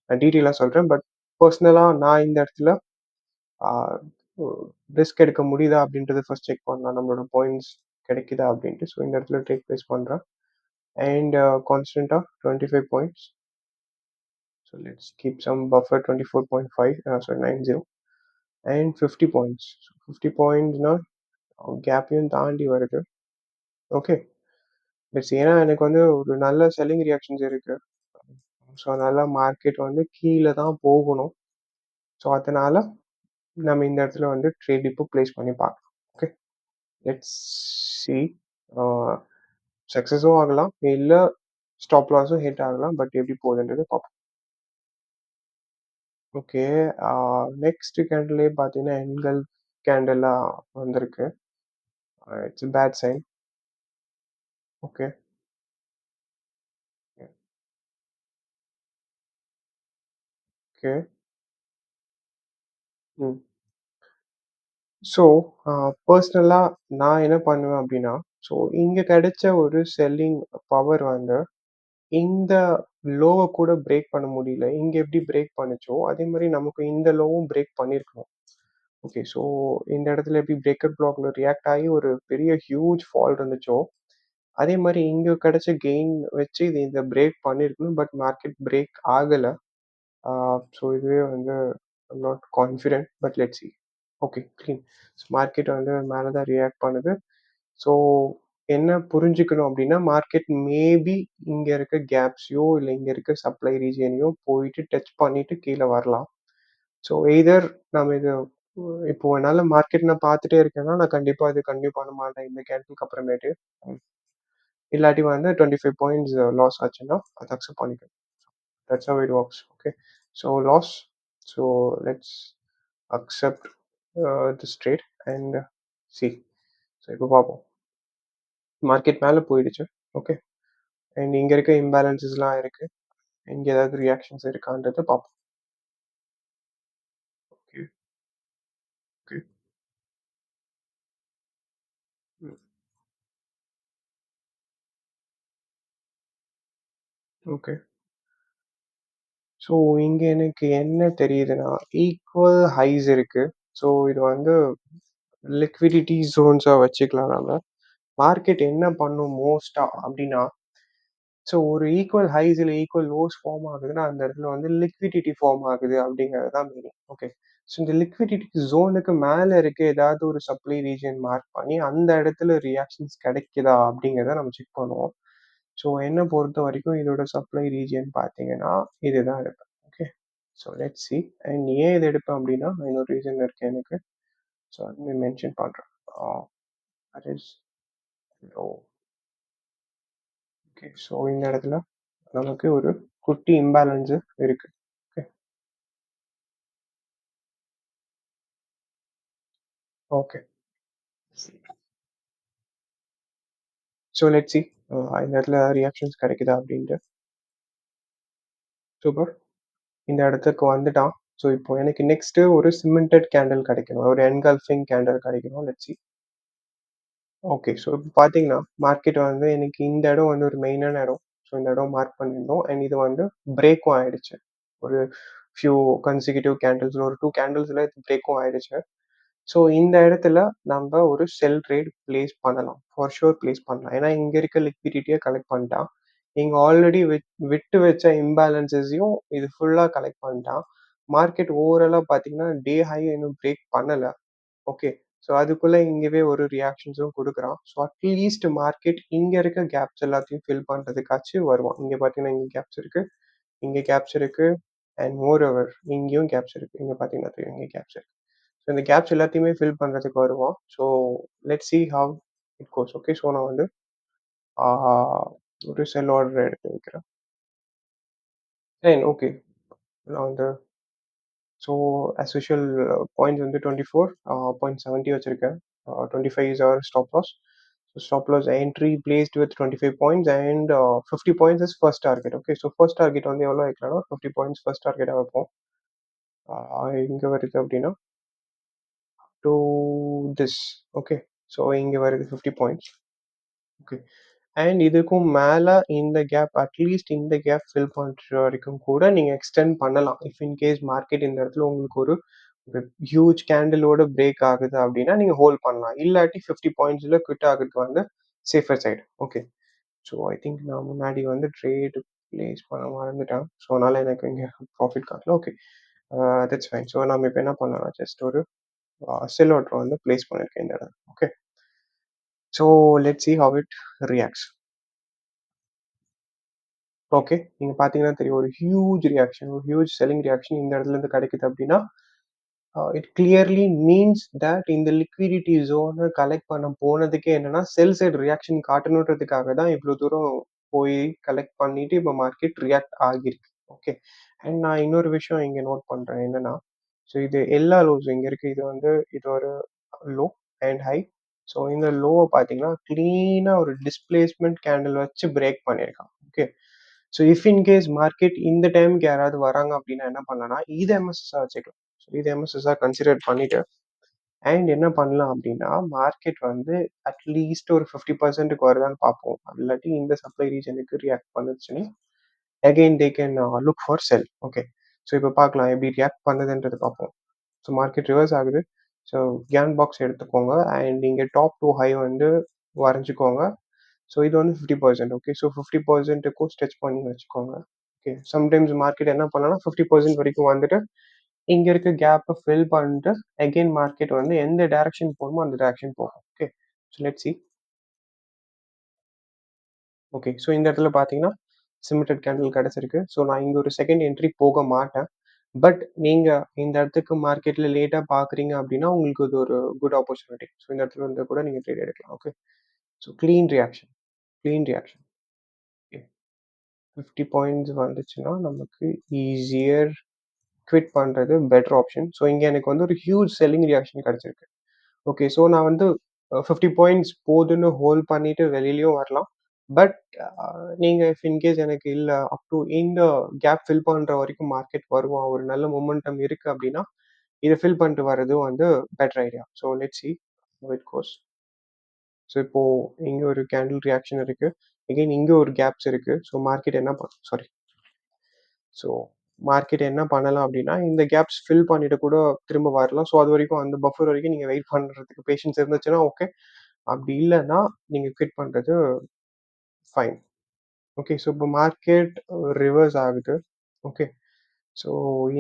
நான் டீட்டெயிலா சொல்றேன். பட் பெர்சனலா நான் இந்த இடத்துல ஆ ரிஸ்க் எடுக்க முடியுதா அப்படின்றத ஃபர்ஸ்ட் செக் பண்ணலாம். நம்மளோட பாயிண்ட்ஸ் கிடைக்குதா அப்படின்ட்டு. ஸோ இந்த இடத்துல ட்ரேட் பிளேஸ் பண்றேன். அண்ட் கான்ஸ்டன்ட்டா 25 points. So let's keep some buffer 24.5 sorry 90 and 50 points. 50 பாயிண்ட்ஸ்னா கேப்பையும் தாண்டி வருது. ஓகே. லெட்ஸ் ஏன்னா எனக்கு வந்து ஒரு நல்ல செல்லிங் ரியாக்ஷன்ஸ் இருக்கு. ஸோ அதனால மார்க்கெட் வந்து கீழ தான் போகணும். ஸோ அதனால நம்ம இந்த இடத்துல வந்து ட்ரேட் இப்போ பிளேஸ் பண்ணி பார்க்கலாம். ஓகே. Let's see. ஆ சக்சஸும் ஆகலாம். இல்ல ஸ்டாப் லாஸும் ஹிட் ஆகலாம். பட் எப்படி போகுதுன்றது பார்ப்போம். ஓகே. ஆ நெக்ஸ்ட் கேண்டில்லயே பார்த்தீங்கன்னா, என்கல்ஃப் கேண்டிலா வந்திருக்கு. It's a bad sign. Okay. Okay. Hmm. So, uh பெர்சனலா நான் என்ன பண்ணுவேன் அப்டின்னா, ஸோ இங்க கிடைச்ச ஒரு செல்லிங் பவர் வந்து இந்த லோவ கூட பிரேக் பண்ண முடியல. இங்க எப்படி பிரேக் பண்ணுச்சோ, அதே மாரி நமக்கு இந்த லோவும் பிரேக் பண்ணியிருக்கணும். ஓகே. ஸோ இந்த இடத்துல எப்படி பிரேக்கர் ப்ளாக்ல ரியாக்ட் ஆகி ஒரு பெரிய ஹியூஜ் ஃபால் இருந்துச்சோ, அதே மாரி இங்க கிடைச்ச கெயின் வச்சு இது இத பிரேக் பண்ணியிருக்கணும். பட் மார்க்கெட் பிரேக் ஆகல. ஆ ஸோ இதுவே வந்து I'm not confident. But let's see. Okay. Clean. Market வந்து மேல தான் ரியாக்ட் பண்ணுது. ஸோ என்ன புரிஞ்சுக்கணும் அப்டின்னா, மார்க்கெட் மேபி இங்க இருக்க கேப்ஸையோ, இல்ல இங்க இருக்க சப்ளை ரீஜியனையோ போயிட்டு டச் பண்ணிட்டு கீழ வரலாம். ஸோ எய்தர் நம்ம இத இப்போ என்னால மார்க்கெட் நான் பார்த்துட்டே இருக்கேன்னா, நான் கண்டிப்பா இத கன்டின்யூ பண்ண மாட்டேன் இந்த கேண்டில்க்கு அப்புறமேட்டு. ம். இல்லாட்டி வந்து 25 பாயிண்ட்ஸ் லாஸ் ஆச்சுன்னா, அத அக்செப்ட் பண்ணிக்கணும். That's how it works. Okay. So loss. So let's accept this trade and see. So இப்போ பார்ப்போம். மார்க்கெட் மேல போயிடுச்சு. ஓகே. அண்ட் இங்க இருக்க இம்பேலன்ஸஸ்லாம் இருக்கு. இங்க ஏதாவது ரியாக்ஷன்ஸ் இருக்கான்றத பார்ப்போம். Okay, okay. ம். ஓகே. ஸோ இங்க எனக்கு என்ன தெரியுதுன்னா, ஈக்குவல் ஹைஸ் இருக்கு. ஸோ இது வந்து லிக்விடிட்டி ஜோன்ஸா வச்சுக்கலாம் நாம. மார்க்கெட் என்ன பண்ணும் மோஸ்ட்டா அப்டின்னா, ஸோ ஒரு ஈக்குவல் ஹைஸ் இல்ல ஈக்குவல் லோஸ் ஃபார்ம் ஆகுதுன்னா, அந்த இடத்துல வந்து லிக்விடிட்டி ஃபார்ம் ஆகுது அப்படிங்கிறது தான் மீனிங். ஓகே. ஸோ இந்த லிக்விடிட்டி ஜோனுக்கு மேல இருக்க ஏதாவது ஒரு சப்ளை ரீஜியன் மார்க் பண்ணி, அந்த இடத்துல ரியாக்ஷன்ஸ் கிடைக்குதா அப்படிங்கிறத நம்ம செக் பண்ணுவோம். ஸோ என்ன பொறுத்தவரைக்கும் இதோட சப்ளை ரீஜியன் பார்த்தீங்கன்னா, இதுதான் எடுப்பேன். Okay. So let's C. And ஏன் இத எடுப்பேன் அப்படின்னா, இன்னொரு ரீசன் இருக்கு எனக்கு. ஸோ அது மென்ஷன் பண்றேன். Ah that is low. Okay. So இந்த இடத்துல நமக்கு ஒரு குட்டி இம்பேலன்ஸ் இருக்கு. Okay. Okay. So let's see. இந்த இடத்துல ரியாக்ஷன்ஸ் கிடைக்குதா அப்படின்ட்டு. சூப்பர். இந்த இடத்துக்கு வந்துட்டான். ஸோ இப்போ எனக்கு நெக்ஸ்ட் ஒரு சிமெண்டட் கேண்டில் கிடைக்கணும். ஒரு என்கல்ஃபிங் கேண்டில் கிடைக்கணும். Let's see. ஓகே. ஸோ இப்போ பார்த்தீங்கன்னா, மார்க்கெட் வந்து எனக்கு இந்த இடம் வந்து ஒரு மெயினான இடம். ஸோ இந்த இடம் மார்க் பண்ணியிருந்தோம். அண்ட் இது வந்து பிரேக்கும் ஆயிடுச்சு. ஒரு ஃபியூ கன்சிக்யூட்டிவ் கேண்டில்ஸ்ல ஒரு 2 கேண்டில்ஸ்ல பிரேக்கும் ஆயிடுச்சு. ஸோ இந்த இடத்துல நம்ப ஒரு செல் ட்ரேட் பிளேஸ் பண்ணலாம். ஃபார் ஷூர் பிளேஸ் பண்ணலாம். ஏன்னா இங்க இருக்க லிக்விடிட்டிய கலெக்ட் பண்ணிட்டான். இங்க ஆல்ரெடி விட்டு வச்ச இம்பேலன்ஸஸையும் இது ஃபுல்லா கலெக்ட் பண்ணிட்டான். மார்க்கெட் ஓவராலா பார்த்தீங்கன்னா, டே ஹை இன்னும் பிரேக் பண்ணல. ஓகே. ஸோ அதுக்குள்ள இங்கவே ஒரு ரியாக்ஷன்ஸும் குடுக்குறான். ஸோ அட்லீஸ்ட் மார்க்கெட் இங்க இருக்க கேப்ஸ் எல்லாத்தையும் ஃபில் பண்றதுக்காச்சும் வருவான். இங்க பார்த்தீங்கன்னா, இங்க கேப்ஸ் இருக்கு. இங்க கேப்ஸ் இருக்கு. அண்ட் மோர் ஓவர் இங்கேயும் கேப்ஸ் இருக்கு. இங்க பார்த்தீங்கன்னா தெரியும். இங்க கேப்ஸ் இருக்கு. ஸோ இந்த கேப்ஸ் எல்லாத்தையுமே ஃபில் பண்றதுக்கு வருவான். So let's see how it cos. Okay. So நான் வந்து ஆ ஒரு செல் ஆர்டர் எடுத்து வைக்கிறேன். ஓகே. நான் வந்து ஸோ ஆஸ் யூசுவல் பாயிண்ட்ஸ் வந்து 24 0.70 வச்சிருக்கேன். 25 is our stop loss. So stop loss entry placed with 25 points and 50 points is first target. Okay. So first target வந்து எவ்வளோ வைக்கலாம்னா 50 points first target வைப்போம். எங்க வருது அப்படின்னா to this. ஓகே. ஸோ இங்க வருது 50 பாயிண்ட்ஸ். ஓகே. அண்ட் இதுக்கும் மேல இந்த கேப் அட்லீஸ்ட் இந்த கேப் ஃபில் பண்ற வரைக்கும் கூட நீங்க எக்ஸ்டெண்ட் பண்ணலாம். இஃப் இன் கேஸ் மார்க்கெட் இந்த இடத்துல உங்களுக்கு ஒரு ஒரு ஹியூஜ் கேண்டிலோட பிரேக் ஆகுது அப்படின்னா, நீங்க ஹோல்ட் பண்ணலாம். இல்லாட்டி 50 பாயிண்ட்ஸ்ல குவிட் ஆகுறது வந்து safer side. Okay. So I think நான் முன்னாடி வந்து ட்ரேட் பிளேஸ் பண்ண மறந்துட்டேன். ஸோ அதனால எனக்கு இங்க ப்ராஃபிட் காட்டல. ஓகே. That's fine. ஸோ நம்ம இப்ப என்ன பண்ணலாம், ஜஸ்ட் ஒரு செல் ஆர்டர் வந்து பிளேஸ் பண்ணியிருக்கேன் இந்த இடம். Okay. So let's see how it reacts. Okay. நீங்க பார்த்தீங்கன்னா தெரியும். ஒரு ஹியூஜ் ரியாக்ஷன், ஒரு ஹியூஜ் செல்லிங் ரியாக்ஷன் இந்த இடத்துலருந்து கிடைக்குது அப்டின்னா, இட் கிளியர்லி மீன்ஸ் தட் இந்த லிக்விடிட்டி ஜோன கலெக்ட் பண்ண போனதுக்கே என்னன்னா, செல் சைட் ரியாக்ஷன் காட்டணுன்றதுக்காக தான் இவ்ளோ தூரம் போய் கலெக்ட் பண்ணிட்டு இப்ப மார்க்கெட் ரியாக்ட் ஆகியிருக்கு. ஓகே. அண்ட் நான் இன்னொரு விஷயம் இங்க நோட் பண்றேன் என்னன்னா, ஸோ இது எல்லா லோஸ் இங்க இருக்கு. இது ஒரு லோ அண்ட் ஹை. ஸோ இந்த லோவ பார்த்தீங்கன்னா, கிளீனா ஒரு டிஸ்பிளேஸ்மென்ட் கேண்டில் வச்சு பிரேக் பண்ணியிருக்கான். Okay. So if in case market இந்த டைம்க்கு யாராவது வராங்க அப்டின்னா என்ன பண்ணலாம்னா, இத எம்எஸ்எஸ்ஸா வச்சுக்கலாம். ஸோ இத எம்எஸ்எஸ்ஸா கன்சிடர் பண்ணிட்டு அண்ட் என்ன பண்ணலாம் அப்டின்னா, மார்க்கெட் வந்து அட்லீஸ்ட் ஒரு 50%க்கு வருதான்னு பார்ப்போம். இல்லாட்டி இந்த சப்ளை ரீஜனுக்கு ரியாக்ட் பண்ணுச்சுன்னா, again they can look for sell. Okay. So இப்ப பார்க்கலாம் எப்படி ரியாக்ட் பண்ணுதுன்றது பார்ப்போம். ஸோ மார்க்கெட் ரிவர்ஸ் ஆகுது. ஸோ கேன் பாக்ஸ் எடுத்துக்கோங்க அண்ட் இங்க டாப் டூ ஹை வந்து வரைஞ்சுக்கோங்க. ஸோ இது வந்து 50% ஓகே. ஸோ 50%க்கும் ஸ்ட்ரெச் பண்ணி வச்சுக்கோங்க. ஓகே. சம்டைம்ஸ் மார்க்கெட் என்ன பண்ணலாம்னா 50% வரைக்கும் வந்துட்டு, இங்க இருக்க கேப்ப ஃபில் பண்ணிட்டு, அகைன் மார்க்கெட் வந்து எந்த டைரக்ஷன் போணுமோ அந்த டைரக்ஷன் போகும். Okay. So let's see. Okay. So இந்த இடத்துல பார்த்தீங்கன்னா, சிமெண்டட் கேண்டில் கிடைச்சிருக்கு. ஸோ நான் இங்க ஒரு செகண்ட் என்ட்ரி போக மாட்டேன். பட் நீங்க இந்த இடத்துக்கு மார்க்கெட்ல லேட்டா பார்க்குறீங்க அப்டின்னா, உங்களுக்கு இது ஒரு குட் ஆப்பர்ச்சுனிட்டி. ஸோ இந்த இடத்துல வந்து கூட நீங்க ட்ரேட் எடுக்கலாம். Okay. So clean reaction, clean reaction. Okay. 50 points வந்துச்சுன்னா, நமக்கு ஈசியர் குவிட் பண்றது பெட்டர் ஆப்ஷன். ஸோ இங்க எனக்கு வந்து ஒரு ஹியூஜ் செல்லிங் ரியாக்ஷன் கிடைச்சிருக்கு. ஓகே. ஸோ நான் வந்து 50 பாயிண்ட்ஸ் போதுன்னு ஹோல்ட் பண்ணிட்டு வெளிலயும் வரலாம். பட் நீங்க இஃப் இன்கேஸ் எனக்கு இல்ல அப் டூ இந்த கேப் ஃபில் பண்ற வரைக்கும் மார்க்கெட் வருவான். ஒரு நல்ல மொமெண்டம் இருக்கு அப்டின்னா, இத ஃபில் பண்ணிட்டு வரதும் வந்து better idea. So let's see how it cos. So இப்போ இங்க ஒரு கேண்டில் ரியாக்ஷன் இருக்கு. அகைன் இங்க ஒரு கேப்ஸ் இருக்கு. ஸோ மார்க்கெட் என்ன சாரி. ஸோ மார்க்கெட் என்ன பண்ணலாம் அப்டின்னா, இந்த கேப்ஸ் ஃபில் பண்ணிட்டு கூட திரும்ப வரலாம். ஸோ அதுவரைக்கும் அந்த பஃபர் வரைக்கும் நீங்க வெயிட் பண்றதுக்கு பேஷன்ஸ் இருந்துச்சுன்னா ஓகே. அப்டி இல்லன்னா, நீங்க குவிட் பண்றது ஃபைன். ஓகே. ஸோ இப்போ மார்க்கெட் ரிவர்ஸ் ஆகுது. ஓகே. ஸோ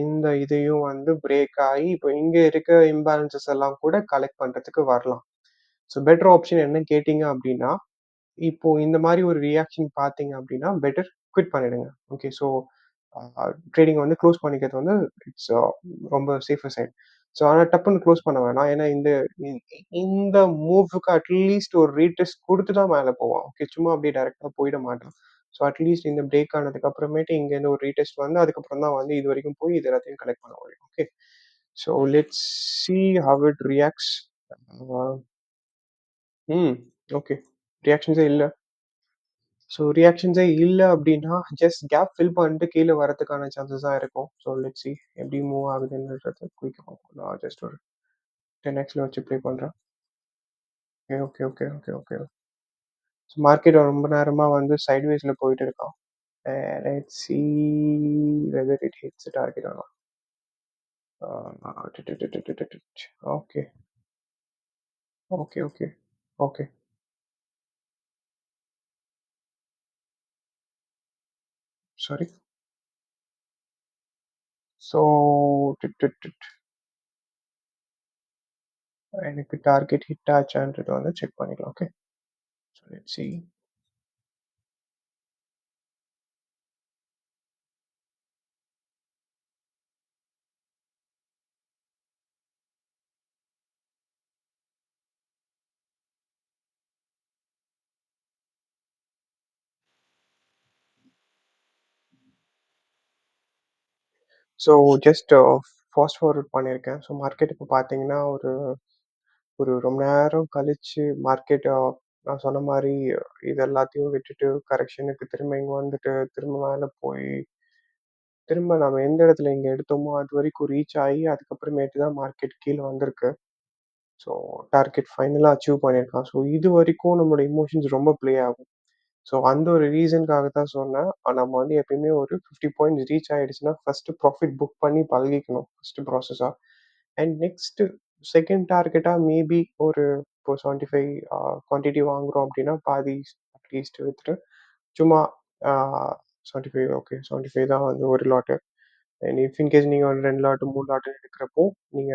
இந்த இதையும் வந்து பிரேக் ஆயி, இப்போ இங்க இருக்க இம்பேலன்ஸஸ் எல்லாம் கூட கலெக்ட் பண்றதுக்கு வரலாம். ஸோ பெட்டர் ஆப்ஷன் என்னன்னு கேட்டீங்க அப்டின்னா, இப்போ இந்த மாரி ஒரு ரியாக்ஷன் பார்த்தீங்க அப்டின்னா, பெட்டர் குவிட் பண்ணிடுங்க. ஓகே. ஸோ ட்ரேடிங்க வந்து குளோஸ் பண்ணிக்கிறது வந்து இட்ஸ் ரொம்ப சேஃபர் சைட். ஸோ ஆனா டப்புன்னு குளோஸ் பண்ண வேணாம். ஏன்னா இ இந்த மூவ்‌க்கு அட்லீஸ்ட் ஒரு ரீடெஸ்ட் குடுத்து தான் மேல போவான். ஓகே. சும்மா அப்டியே டைரக்ட்டா போயிட மாட்டான். ஸோ அட்லீஸ்ட் இந்த பிரேக் ஆனதுக்கு அப்புறமேட்டு இங்கேருந்து ஒரு ரீடெஸ்ட் வந்து அதுக்கப்புறம் தான் வந்து இதுவரைக்கும் போய் இது எல்லாத்தையும் கலெக்ட் பண்ண முடியும். Okay. So let's see how it reacts. Uh hmm. Okay. ரியாக்ஷன்ஸே இல்ல. ஸோ ரியாக்ஷன்ஸே இல்ல அப்டின்னா, ஜஸ்ட் கேப் ஃபில் பண்ணிட்டு கீழ வரதுக்கான சான்சஸ் தான் இருக்கும். ஸோ லெட்ஸ் சி எப்படி மூவ் ஆகுதுன்றத குயிக்கா பார்ப்போம். நான் ஜஸ்ட் ஒரு 10 எக்ஸ்ல வச்சு ப்ளே பண்றேன். Okay, okay, okay, okay, okay. So market ரொம்ப நேரமா வந்து சைட்வேஸ்ல போயிட்டு இருக்கான். Let's see whether it hits the target or not. Okay, okay, okay, okay. Sorry. So எனக்கு டார்கெட் ஹிட் ஆச்சான்றத வந்து செக் பண்ணிக்கலாம். Okay. So let's see. So just fast forward பண்ணியிருக்கேன். ஸோ மார்க்கெட் இப்போ பார்த்தீங்கன்னா, ஒரு ஒரு ரொம்ப நேரம் கழிச்சு மார்க்கெட் நான் சொன்ன மாரி இது எல்லாத்தையும் விட்டுட்டு கரெக்ஷனுக்கு திரும்ப இங்க வந்துட்டு, திரும்ப மேல போய், திரும்ப நம்ம எந்த இடத்துல இங்க எடுத்தோமோ அதுவரைக்கும் ரீச் ஆயி, அதுக்கப்புறமேட்டு தான் மார்க்கெட் கீழ வந்திருக்கு. ஸோ டார்கெட் ஃபைனலா அச்சீவ் பண்ணியிருக்கான். ஸோ இதுவரைக்கும் நம்மளோட எமோஷன்ஸ் ரொம்ப ப்ளே ஆகும். ஸோ அந்த ஒரு ரீசன்க்காக தான் சொன்னேன். நம்ம வந்து எப்பயுமே ஒரு 50 பாயிண்ட்ஸ் ரீச் ஆயிடுச்சுன்னா, ஃபர்ஸ்ட்டு ப்ராஃபிட் புக் பண்ணி பழகிக்கணும். ஃபர்ஸ்ட்டு ப்ராசஸா. அண்ட் நெக்ஸ்ட்டு செகண்ட் டார்கெட்டா மேபி ஒரு இப்போ 75 குவான்டிட்டி வாங்குறோம் அப்டின்னா, பாதி அட்லீஸ்ட் வித்துட்டு, சும்மா ஆ 75 ஓகே. 75 தான் வந்து ஒரு lot. And if in case நீங்க ஒரு 2 லாட், 3 லாட் எடுக்கிறப்போ, நீங்க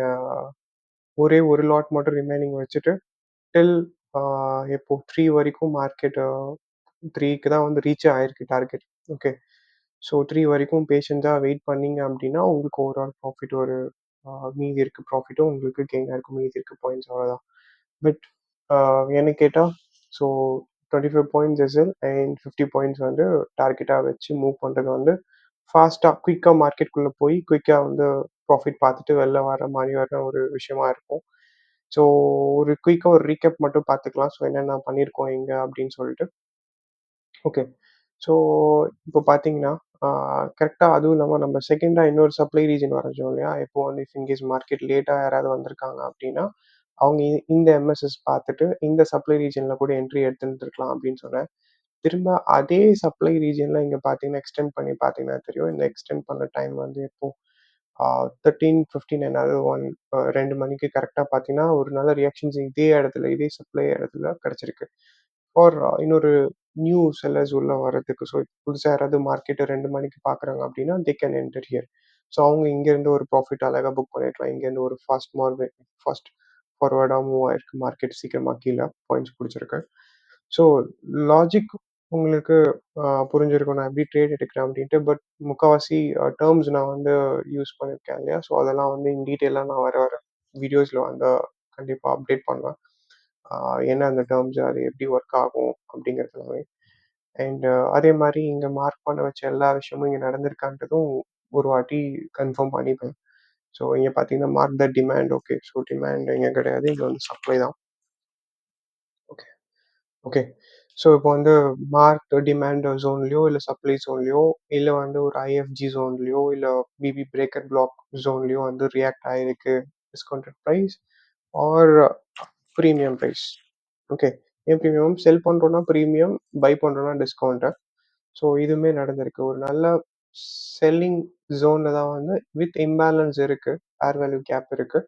ஒரே ஒரு லாட் மட்டும் ரிமைனிங் வச்சுட்டு, டில் ஆ எப்போ 3 வரைக்கும் மார்க்கெட் 3க்கு தான் வந்து ரீச்சே ஆயிருக்கு டார்கெட். ஓகே. ஸோ 3 வரைக்கும் பேஷன்ஸா வெயிட் பண்ணீங்க அப்டின்னா, உங்களுக்கு ஓவரால் ப்ராஃபிட் ஒரு அ மீதி இருக்க ப்ராஃபிட்டும் உங்களுக்கு கெயினா இருக்கும். மீதி இருக்க பாயிண்ட்ஸ் அவ்வளோதான். பட் அ என்ன கேட்டா, so 25 points SL and 50 points வந்து டார்கெட்டா வச்சு மூவ் பண்றது வந்து ஃபாஸ்ட்டா, குயிக்கா மார்க்கெட்குள்ள போய் குயிக்கா வந்து ப்ராஃபிட் பார்த்துட்டு வெளில வர மாரியான ஒரு விஷயமா இருக்கும். ஸோ ஒரு குயிக்கா ஒரு ரீகேப் மட்டும் பார்த்துக்கலாம். ஸோ என்னென்ன பண்ணியிருக்கோம் இங்க அப்டின்னு சொல்லிட்டு. ஓகே. ஸோ இப்போ பார்த்தீங்கன்னா, ஆ கரெக்ட்டா அதுவும் இல்லாம நம்ம செகண்டா இன்னொரு சப்ளை ரீஜன் வரைஞ்சோம் இல்லையா? இப்போ வந்து இஃப் இன்கேஸ் மார்க்கெட் லேட்டா யாராவது வந்திருக்காங்க அப்டின்னா, அவங்க இந்த எம்எஸ்எஸ் பார்த்துட்டு இந்த சப்ளை ரீஜன்ல கூட என்ட்ரி எடுத்திருந்திருக்கலாம் அப்டின்னு சொன்னேன். திரும்ப அதே சப்ளை ரீஜியன்ல இங்க பார்த்தீங்கன்னா, எக்ஸ்டெண்ட் பண்ணி பார்த்தீங்கன்னா தெரியும். இந்த எக்ஸ்டெண்ட் பண்ண டைம் வந்து எப்போ 13:15 அதாவது 2 மணிக்கு கரெக்ட்டா பார்த்தீங்கன்னா, ஒரு நல்ல ரியாக்ஷன்ஸ் இதே இடத்துல, இதே சப்ளை இடத்துல கிடைச்சிருக்கு. ஃபார் இன்னொரு நியூ செல்லர்ஸ் உள்ள வர்றதுக்கு. ஸோ புதுசா யாராவது மார்க்கெட்ட 2 மணிக்கு பார்க்குறாங்க அப்டின்னா, they can enter here. So அவங்க இங்கேருந்து ஒரு ப்ராஃபிட் அழகா புக் பண்ணிக்கலாம். இங்கேருந்து ஒரு ஃபாஸ்ட் ஃபார்வர்டா மூவ் ஆயிருக்கு மார்க்கெட் சீக்கிரமா கீழ பாயிண்ட்ஸ் புடிச்சிருக்கு. ஸோ லாஜிக் உங்களுக்கு புரிஞ்சிருக்கும். நான் எப்படி ட்ரேட் எடுக்கிறேன் அப்படின்ட்டு. பட் முக்காவாசி டெர்ம்ஸ் நான் வந்து யூஸ் பண்ணியிருக்கேன் இல்லையா? ஸோ அதெல்லாம் வந்து இன் டீட்டெயிலா நான் வர வர வீடியோஸ்ல வந்து கண்டிப்பா அப்டேட் பண்ணுவேன். ஆ என்ன அந்த டெர்ம்ஸ் அது எப்படி ஒர்க் ஆகும் அப்படிங்கிறது எல்லாமே. அண்ட் அதே மாரி இங்க மார்க் பண்ண வச்ச எல்லா விஷயமும் இங்க நடந்திருக்கான்றதும் ஒரு வாட்டி கன்ஃபார்ம் பண்ணிப்பேன். ஸோ இங்க பார்த்தீங்கன்னா, மார்க் த டிமாண்ட் ஓகே. ஸோ டிமாண்ட் இங்க கிடையாது. இங்க வந்து சப்ளை தான். ஓகே. ஓகே. ஸோ இப்போ வந்து மார்க் டிமாண்ட் ஜோன்லயோ, இல்ல சப்ளை ஜோன்லயோ, இல்ல வந்து ஒரு ஐஎஃப்ஜி ஜோன்லயோ, இல்ல பிபி பிரேக்கர் பிளாக் ஜோன்லயோ வந்து ரியாக்ட் ஆயிருக்கு. Discounted price or premium price. Okay. ஏன் பிரீமியம்? செல் பண்றோம்னா பிரீமியம், பை பண்றோம்னா டிஸ்கவுண்ட். ஸோ இதுவுமே நடந்திருக்கு. ஒரு நல்ல செல்லிங் ஜோன்ல தான் வந்து வித் இம்பேலன்ஸ் இருக்கு. ஃபேர் வேல்யூ கேப் இருக்கு.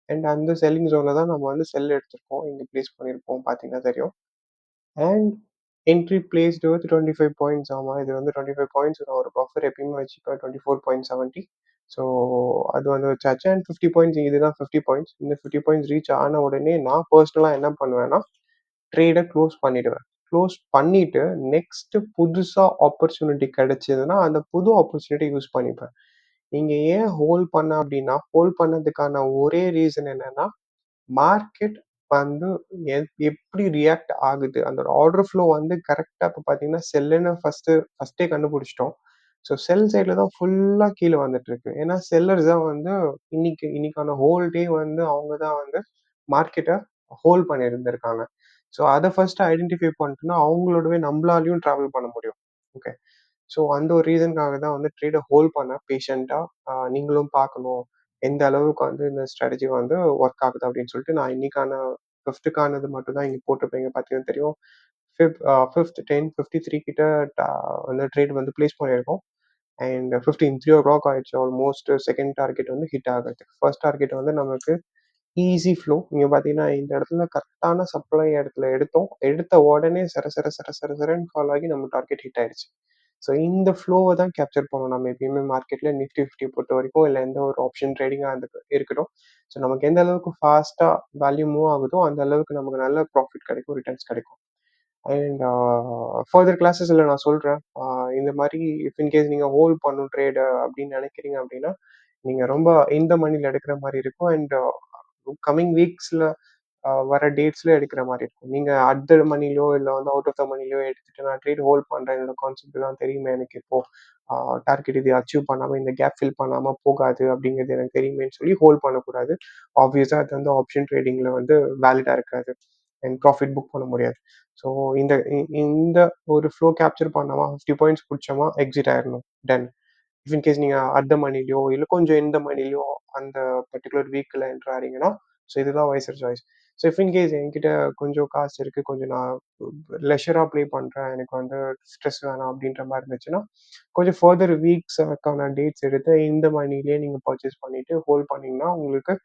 அண்ட் அந்த செல்லிங் ஜோன்ல தான் நம்ம வந்து செல் எடுத்திருக்கோம். இங்க பிளேஸ் பண்ணியிருப்போம் பார்த்தீங்கன்னா தெரியும். And entry placed with 25 points ஆமா. இது வந்து 25 பாயிண்ட்ஸ் நான் ஒரு பஃபர் எப்பயுமே வச்சுப்பேன். 24.70. ஸோ அது வந்து வச்சாச்சு. அண்ட் 50 பாயிண்ட்ஸ் இதுதான் 50 பாயிண்ட்ஸ். இந்த 50 பாயிண்ட்ஸ் ரீச் ஆன உடனே நான் பெர்சனலா என்ன பண்ணுவேன்னா, ட்ரேட க்ளோஸ் பண்ணிடுவேன். க்ளோஸ் பண்ணிட்டு நெக்ஸ்ட் புதுசா ஆப்பர்ச்சுனிட்டி கிடைச்சதுன்னா, அந்த புது ஆப்பர்ச்சுனிட்டி யூஸ் பண்ணிப்பேன். நீங்க ஏன் ஹோல்ட் பண்ணேன் அப்டின்னா, ஹோல்ட் பண்ணதுக்கான ஒரே ரீசன் என்னன்னா, மார்க்கெட் வந்து எப்படி ரியாக்ட் ஆகுது. அந்த ஆர்டர் ஃப்ளோ வந்து கரெக்ட்டா இப்ப பார்த்தீங்கன்னா, செல்லுன்னு ஃபர்ஸ்ட்டே கண்டுபிடிச்சுட்டோம். ஸோ செல் சைட்ல தான் ஃபுல்லா கீழ வந்துட்டுருக்கு. ஏன்னா செல்லர்ஸ் தான் வந்து இன்னைக்கான ஹோல் டே வந்து அவங்க தான் வந்து மார்க்கெட்ட ஹோல்ட் பண்ணியிருந்திருக்காங்க. ஸோ அத ஃபர்ஸ்ட் ஐடென்டிஃபை பண்ணிட்டோம்னா, அவங்களோடவே நம்மளாலயும் டிராவல் பண்ண முடியும். ஓகே. ஸோ அந்த ஒரு ரீசனுக்காக தான் வந்து ட்ரேட ஹோல்ட் பண்ணேன் பேஷண்ட்டா. நீங்களும் பார்க்கணும். எந்த அளவுக்கு வந்து இந்த ஸ்ட்ராட்டஜி வந்து ஒர்க் ஆகுது அப்படின்னு சொல்லிட்டு, நான் இன்னைக்கான 5த்துக்கானது மட்டும் தான் இங்க போட்டிருப்பேன். இங்க பார்த்தீங்கன்னா தெரியும். 5த் 10:53 கிட்ட டா வந்து ட்ரேட் வந்து பிளேஸ் பண்ணியிருக்கோம். அண்ட் 3:00 ஆயிடுச்சு ஆல்மோஸ்ட். செகண்ட் டார்கெட் வந்து ஹிட் ஆகுறதுக்கு. ஃபர்ஸ்ட் டார்கெட் வந்து நமக்கு ஈஸி ஃப்ளோ. இங்க பார்த்தீங்கன்னா, இந்த இடத்துல கரெக்ட்டான சப்ளை இடத்துல எடுத்தோம். எடுத்த உடனே சர சர சர சர சரன்னு ஃபால் ஆகி நம்ம டார்கெட் ஹிட் ஆயிடுச்சு. ஸோ இந்த ஃப்ளோவ தான் கேப்சர் பண்ணணும் நம்ம எப்பயுமே மார்க்கெட்ல நிஃப்டி 50 பொறுத்தவரைக்கும், இல்ல எந்த ஒரு ஆப்ஷன் ட்ரேடிங்கா இருக்கட்டும். ஸோ நமக்கு எந்த அளவுக்கு ஃபாஸ்ட்டா வேல்யூ மூவ் ஆகுதோ, அந்த அளவுக்கு நமக்கு நல்ல ப்ராஃபிட் கிடைக்கும், ரிட்டர்ன்ஸ் கிடைக்கும். அண்ட் ஃபர்தர் கிளாஸஸ்ல நான் சொல்றேன். இந்த மாரி இஃப் இன்கேஸ் நீங்க ஹோல்ட் பண்ணணும் ட்ரேட அப்படின்னு நினைக்கிறீங்க அப்படின்னா, நீங்க ரொம்ப இன் த மனில எடுக்கிற மாரி இருக்கும். அண்ட் கம்மிங் வீக்ஸ்ல வர டேட்ஸ்ல எடுக்கிற மாரி இருக்கும். நீங்க அட் த மனிலயோ இல்ல வந்து அவுட் ஆஃப் த மனிலயோ எடுத்துட்டு நான் ட்ரேட் ஹோல்ட் பண்றேன். என்னோட கான்செப்ட் தான் தெரியுமே எனக்கு இப்போ. ஆ டார்கெட் இது அச்சீவ் பண்ணாம இந்த கேப் ஃபில் பண்ணாம போகாது அப்படிங்கிறது எனக்கு தெரியுமேன்னு சொல்லி ஹோல்ட் பண்ணக்கூடாது. ஆப்வியஸா அது வந்து ஆப்ஷன் ட்ரேடிங்ல வந்து வேலிடா இருக்காது. அண்ட் ப்ராஃபிட் புக் பண்ண முடியாது. ஸோ இந்த ஒரு ஃப்ளோ கேப்சர் பண்ணோமா, 50 பாயிண்ட்ஸ் புடிச்சோமா, எக்ஸிட் ஆயிரணும். டன். இஃப் இன் கேஸ் நீங்க அட் த மனிலயோ, இல்ல கொஞ்சம் இந்த மனிலயோ அந்த பர்ட்டிகுலர் வீக்ல என்டர் ஆறீங்கன்னா, ஸோ இதுதான் wiser choice. So if in case என்கிட்ட கொஞ்சம் காசு இருக்கு, கொஞ்சம் நான் லெஷரா ப்ளே பண்றேன், எனக்கு வந்து ஸ்ட்ரெஸ் வேணாம் அப்படின்ற மாரி இருந்துச்சுன்னா, கொஞ்சம் ஃபர்தர் வீக்ஸ்க்கான டேட்ஸ் எடுத்து இந்த மனிலயே நீங்க பர்ச்சேஸ் பண்ணிட்டு ஹோல்ட் பண்ணீங்கன்னா, உங்களுக்கு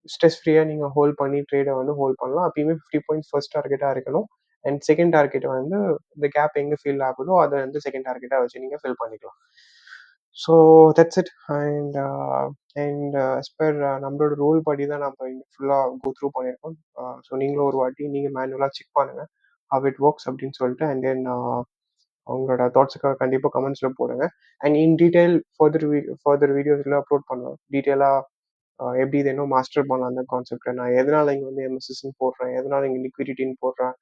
ஸ்ட்ரெஸ் ஃப்ரீயா நீங்க ஹோல்ட் பண்ணி ட்ரேட வந்து ஹோல்ட் பண்ணலாம். அப்பயுமே 50 பாயிண்ட்ஸ் ஃபர்ஸ்ட் டார்கெட்டா இருக்கணும். அண்ட் செகண்ட் டார்கெட் வந்து இந்த கேப் எங்க ஃபில் ஆகுதோ, அத வந்து செகண்ட் டார்கெட்டா வச்சு நீங்க ஃபில் பண்ணிக்கலாம். So that's it. And as per நம்மளோட ரூல் படி தான் நம்ம இங்க ஃபுல்லா கோ த்ரூ பண்ணியிருக்கோம். ஸோ நீங்களும் ஒரு வாட்டி நீங்க மேனுவலா செக் பண்ணுங்க. ஹவ் இட் வொர்க்ஸ் அப்படின்னு சொல்லிட்டு. அண்ட் தென் உங்களோட தாட்ஸுக்காக கண்டிப்பா கமெண்ட்ஸ்ல போடுங்க. அண்ட் இன் டீட்டெயில் ஃபர்தர் வீடியோஸ்ல அப்லோட் பண்ணுவேன். டீட்டெயிலா எப்படி இத இன்னும் மாஸ்டர் பண்ணலாம் அந்த கான்செப்ட்ட. நான் எதனால இங்க வந்து எம்எஸ்எஸ்ன்னு போடுறேன், எதனால இங்க லிக்விடிட்டின்னு போடுறேன்,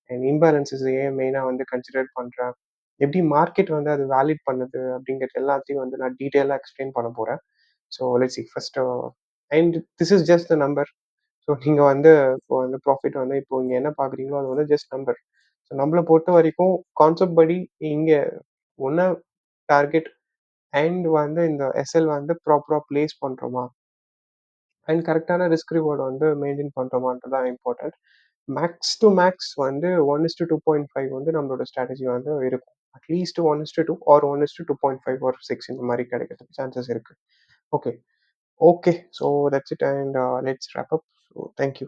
அண்ட் இம்பேலன்ஸஸ் ஏன் மெயினா வந்து கன்சிடர் பண்றேன், எப்படி மார்க்கெட் வந்து அது வேலிட் பண்ணுது அப்படிங்கிறது எல்லாத்தையும் வந்து நான் டீட்டெயிலா எக்ஸ்பிளைன் பண்ண போறேன். So let's C first and this is just the number. So நீங்க வந்து இப்போ வந்து ப்ராஃபிட் வந்து இப்போ இங்க என்ன பார்க்குறீங்களோ அது வந்து ஜஸ்ட் நம்பர். ஸோ நம்மள பொறுத்தவரைக்கும் கான்செப்ட் படி இங்க ஒண்ணு டார்கெட் அண்ட் வந்து இந்த எஸ்எல் வந்து ப்ராப்பரா பிளேஸ் பண்றோமா? அண்ட் கரெக்ட்டான ரிஸ்க் ரிவார்ட் வந்து மெயின்டெயின் பண்றோமான்றது தான் இம்பார்ட்டன்ட். மேக்ஸ் டூ மேக்ஸ் வந்து 1:2.5 வந்து நம்மளோட ஸ்ட்ராட்டஜி வந்து இருக்கும். அட்லீஸ்ட் 1:2 ஆர் 1:2.5 ஆர் 6 இந்த மாரி கிடைக்கிறதுக்கு சான்சஸ் இருக்கு. Okay. Okay. So that's it and let's wrap up. So thank you.